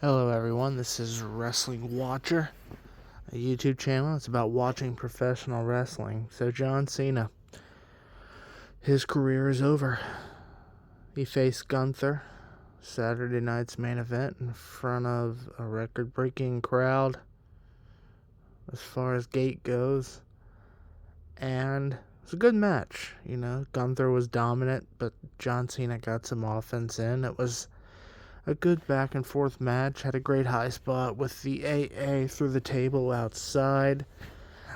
Hello everyone, this is Wrestling Watcher, a YouTube channel. It's about watching professional wrestling. So John Cena, his career is over. He faced Gunther, Saturday night's main event, in front of a record-breaking crowd as far as gate goes. And it was a good match. Gunther was dominant, but John Cena got some offense in. It was a good back and forth match. Had a great high spot with the AA through the table outside.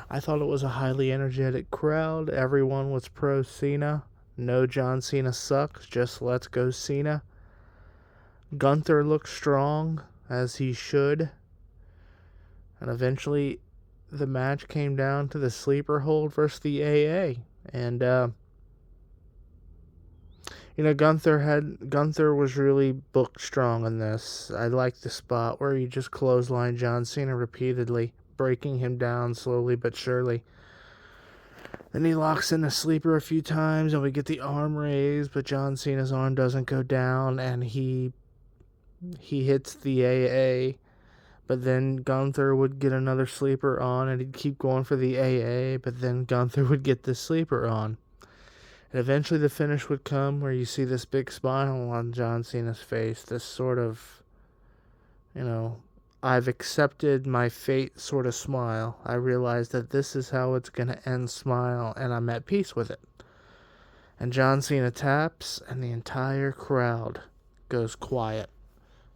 I thought it was a highly energetic crowd. Everyone was pro Cena. No John Cena sucks, just let's go Cena. Gunther looked strong, as he should. And eventually the match came down to the sleeper hold versus the AA. And Gunther was really booked strong in this. I liked the spot where he just clotheslined John Cena repeatedly, breaking him down slowly but surely. Then he locks in a sleeper a few times, and we get the arm raised, but John Cena's arm doesn't go down, and he hits the AA. But then Gunther would get another sleeper on, and he'd keep going for the AA, but then Gunther would get the sleeper on. And eventually the finish would come where you see this big smile on John Cena's face. This sort of, I've accepted my fate sort of smile. I realize that this is how it's going to end smile, and I'm at peace with it. And John Cena taps, and the entire crowd goes quiet.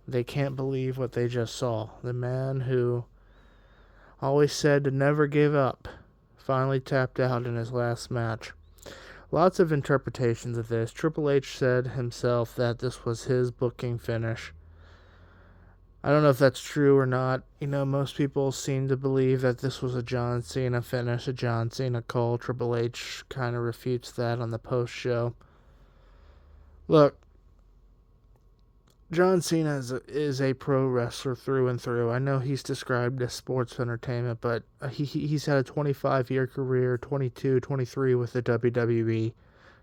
They can't believe what they just saw. The man who always said to never give up finally tapped out in his last match. Lots of interpretations of this. Triple H said himself that this was his booking finish. I don't know if that's true or not. Most people seem to believe that this was a John Cena finish, a John Cena call. Triple H kind of refutes that on the post-show. Look, John Cena is a pro wrestler through and through. I know he's described as sports entertainment, but he's had a 25-year career, 22, 23 with the WWE,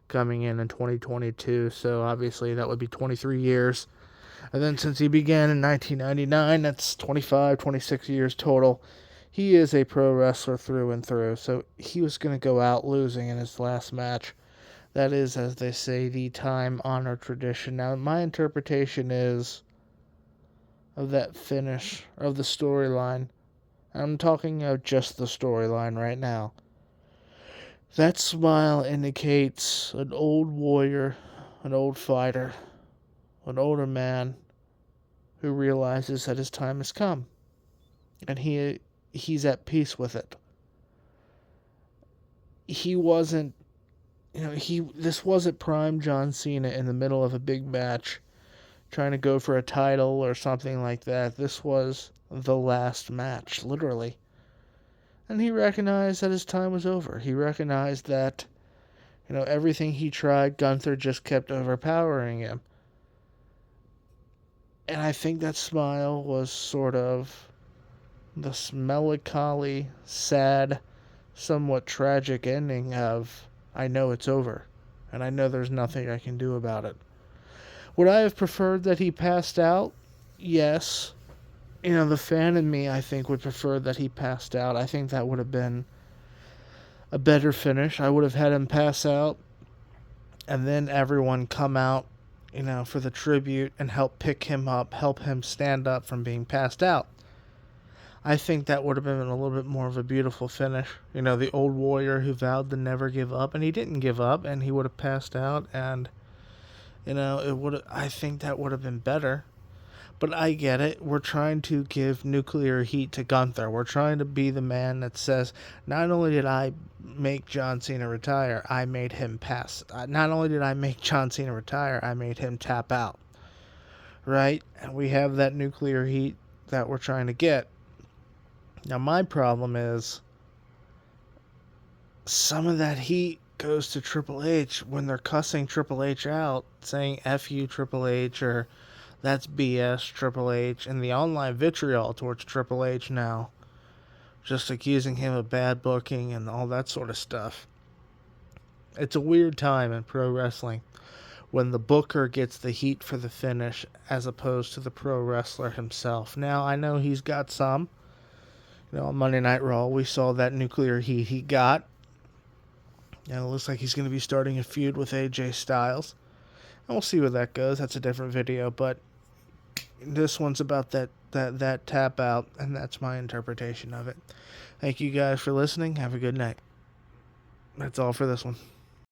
coming in 2022. So obviously that would be 23 years. And then since he began in 1999, that's 25, 26 years total. He is a pro wrestler through and through. So he was going to go out losing in his last match. That is, as they say, the time-honored tradition. Now, my interpretation is of that finish, of the storyline. I'm talking of just the storyline right now. That smile indicates an old warrior, an old fighter, an older man who realizes that his time has come. And he's at peace with it. He wasn't this wasn't prime John Cena in the middle of a big match trying to go for a title or something like that. This was the last match, literally. And he recognized that his time was over. He recognized that, everything he tried, Gunther just kept overpowering him. And I think that smile was sort of this melancholy, sad, somewhat tragic ending of, I know it's over, and I know there's nothing I can do about it. Would I have preferred that he passed out? Yes. The fan in me, I think, would prefer that he passed out. I think that would have been a better finish. I would have had him pass out, and then everyone come out, for the tribute and help pick him up, help him stand up from being passed out. I think that would have been a little bit more of a beautiful finish. The old warrior who vowed to never give up, and he didn't give up, and he would have passed out, and, I think that would have been better. But I get it. We're trying to give nuclear heat to Gunther. We're trying to be the man that says, not only did I make John Cena retire, I made him pass. Not only did I make John Cena retire, I made him tap out. Right? And we have that nuclear heat that we're trying to get. Now, my problem is some of that heat goes to Triple H when they're cussing Triple H out, saying F you, Triple H, or that's BS, Triple H, and the online vitriol towards Triple H now, just accusing him of bad booking and all that sort of stuff. It's a weird time in pro wrestling. when the booker gets the heat for the finish as opposed to the pro wrestler himself. Now, I know he's got some. On Monday Night Raw, we saw that nuclear heat he got. And it looks like he's going to be starting a feud with AJ Styles. And we'll see where that goes. That's a different video, but this one's about that tap out, and that's my interpretation of it. Thank you guys for listening. Have a good night. That's all for this one.